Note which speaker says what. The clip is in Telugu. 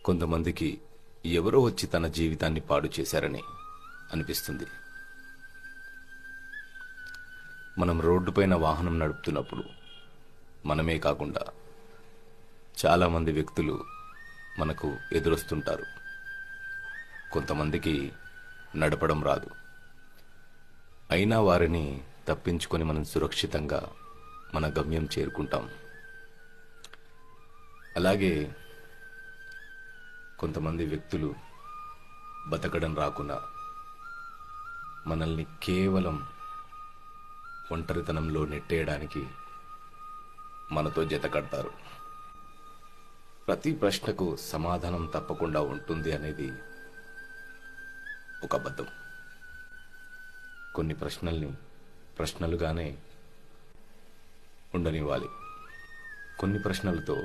Speaker 1: కొంతమందికి ఎవరో వచ్చి తన జీవితాన్ని పాడు చేశారని అనిపిస్తుంది. మనం రోడ్డుపైన వాహనం నడుపుతున్నప్పుడు మనమే కాకుండా చాలామంది వ్యక్తులు మనకు ఎదురొస్తుంటారు. కొంతమందికి నడపడం రాదు, అయినా వారిని తప్పించుకొని మనం సురక్షితంగా మన గమ్యం చేరుకుంటాం. అలాగే కొంతమంది వ్యక్తులు బతకడం రాకుండా మనల్ని కేవలం ఒంటరితనంలో నెట్టేయడానికి మనతో జత కడతారు. ప్రతి ప్రశ్నకు సమాధానం తప్పకుండా ఉంటుంది అనేది ఒక అబద్ధం. కొన్ని ప్రశ్నల్ని ప్రశ్నలుగానే ఉండనివ్వాలి. కొన్ని ప్రశ్నలతో